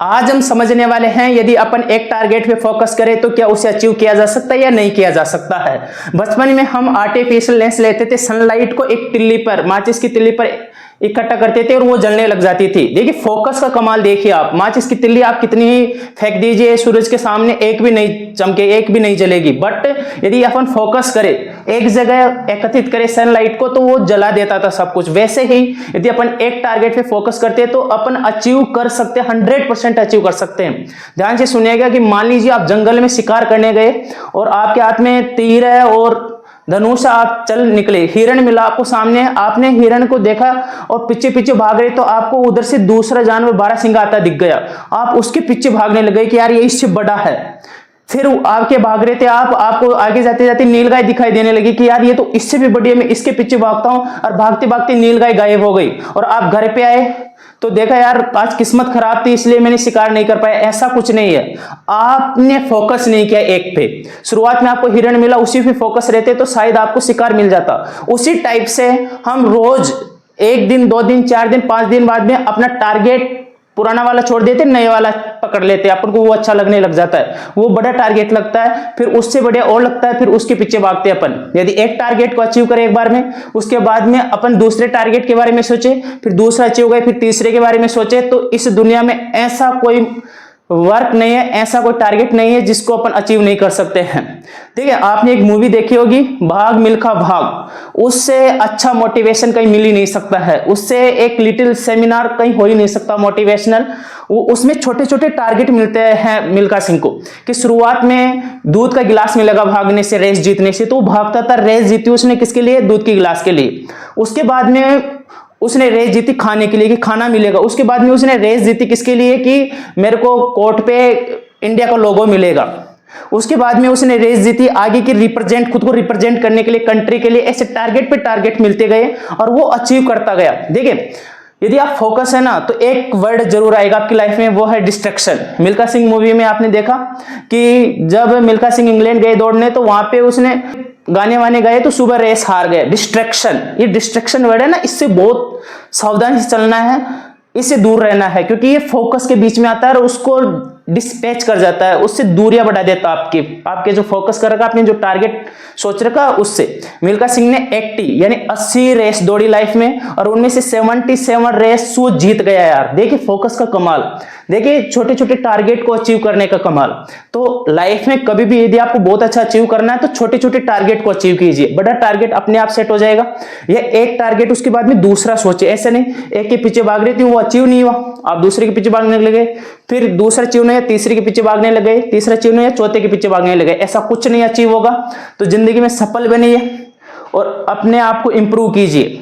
आज हम समझने वाले हैं यदि अपन एक टारगेट पे फोकस करें तो क्या उसे अचीव किया जा सकता है या नहीं किया जा सकता है। बचपन में हम आर्टिफिशियल लेंस लेते थे, सनलाइट को एक तिल्ली पर, माचिस की तिल्ली पर इकट्ठा करते थे और वो जलने लग जाती थी। देखिए फोकस का कमाल देखिए, आप माचिस की तिल्ली आप कितनी ही फेंक दीजिए सूरज के सामने, एक भी नहीं चमके, एक भी नहीं जलेगी। बट यदि अपन फोकस करें, एक जगह एकत्रित करें सनलाइट को, तो वो जला देता था सब कुछ। वैसे ही यदि अपन एक टारगेट पे फोकस करते हैं तो अपन अचीव कर सकते हैं, 100% अचीव कर सकते हैं। ध्यान से सुनिएगा कि मान लीजिए आप जंगल में शिकार करने गए और आपके हाथ में तीर है और धनुष, आप चल निकले, हिरण मिला आपको सामने, आपने हिरण को देखा और पीछे पीछे भाग रहे, तो आपको उधर से दूसरा जानवर बारहसिंगा आता दिख गया, आप उसके पीछे भागने लगे कि यार ये इससे बड़ा है। फिर आपके भाग रहे थे आपको आगे जाते जाते नीलगाय दिखाई देने लगी कि यार ये तो इससे भी बड़ी है, मैं इसके पीछे भागता हूं, और भागते भागते नीलगाय गायब हो गई। और आप घर पे आए तो देखा यार आज किस्मत खराब थी इसलिए मैंने शिकार नहीं कर पाया। ऐसा कुछ नहीं है, आपने फोकस नहीं किया एक पे। शुरुआत में आपको हिरण मिला, उसी पे फोकस रहते तो शायद आपको शिकार मिल जाता। उसी टाइप से हम रोज 1 दिन 2 दिन 4 दिन 5 दिन बाद में अपना टारगेट पुराना वाला छोड़ देते, नए वाला पकड़ लेते, अपन को वो अच्छा लगने लग जाता है, वो बड़ा टारगेट लगता है, फिर उससे बढ़िया और लगता है, फिर उसके पीछे भागते अपन। यदि एक टारगेट को अचीव करें एक बार में, उसके बाद में अपन दूसरे टारगेट के बारे में सोचे, फिर दूसरा अचीव गए, फिर तीसरे के बारे में सोचे, तो इस दुनिया में ऐसा कोई वर्क नहीं है, ऐसा कोई टारगेट नहीं है जिसको अपन अचीव नहीं कर सकते हैं। देखिए आपने एक मूवी देखी होगी, भाग मिल्खा भाग, उससे अच्छा मोटिवेशन कहीं मिल ही नहीं सकता है, उससे एक लिटिल सेमिनार कहीं हो ही नहीं सकता मोटिवेशनल। उसमें छोटे छोटे टारगेट मिलते हैं मिल्खा सिंह को, कि शुरुआत में दूध का गिलास मिलेगा भागने से, रेस जीतने से, तो वो भागता था, रेस जीती उसने किसके लिए, दूध के गिलास के लिए। उसके बाद में उसने रेस जीती खाने के लिए कि खाना मिलेगा। उसके बाद में उसने रेस जीती किसके लिए, कि मेरे को कोर्ट पे इंडिया का लोगो मिलेगा। उसके बाद में उसने रेस जीती आगे की खुद को रिप्रेजेंट करने के लिए, कंट्री के लिए। ऐसे टारगेट पे टारगेट मिलते गए और वो अचीव करता गया। देखिए यदि आप फोकस है ना, तो एक वर्ड जरूर आएगा आपकी लाइफ में, वो है डिस्ट्रैक्शन। मिल्खा सिंह मूवी में आपने देखा कि जब मिल्खा सिंह इंग्लैंड गए दौड़ने, तो वहां पे उसने गाने वाने गए तो सुबह रेस हार गए। डिस्ट्रैक्शन, ये डिस्ट्रैक्शन वर्ड है ना, इससे बहुत सावधानी से चलना है, इससे दूर रहना है, क्योंकि ये फोकस के बीच में आता है और उसको डिस्पैच कर जाता है, उससे दूरियां बढ़ा देता है आपके जो फोकस कर रखा, आपने जो टारगेट सोच रखा उससे। मिल्खा सिंह ने 80 यानी 80 रेस दौड़ी लाइफ में, और उनमें से 77 रेस वो जीत गया यार। देखिए फोकस का कमाल, देखिए छोटे छोटे टारगेट को अचीव करने का कमाल। तो लाइफ में कभी भी यदि आपको बहुत अच्छा अचीव करना है तो छोटे छोटे टारगेट को अचीव कीजिए, बड़ा टारगेट अपने आप सेट हो जाएगा। ये एक टारगेट उसके बाद में दूसरा सोचे, ऐसे नहीं एक के पीछे भाग रही थी वो अचीव नहीं हुआ, आप दूसरे के पीछे भागने लगे, फिर दूसरा अचीव नहीं, तीसरे के पीछे भागने लगे, तीसरा अचीव नहीं, चौथे के पीछे भागने लगे। ऐसा कुछ नहीं अचीव होगा। तो जिंदगी में सफल बनिए और अपने आप को इंप्रूव कीजिए।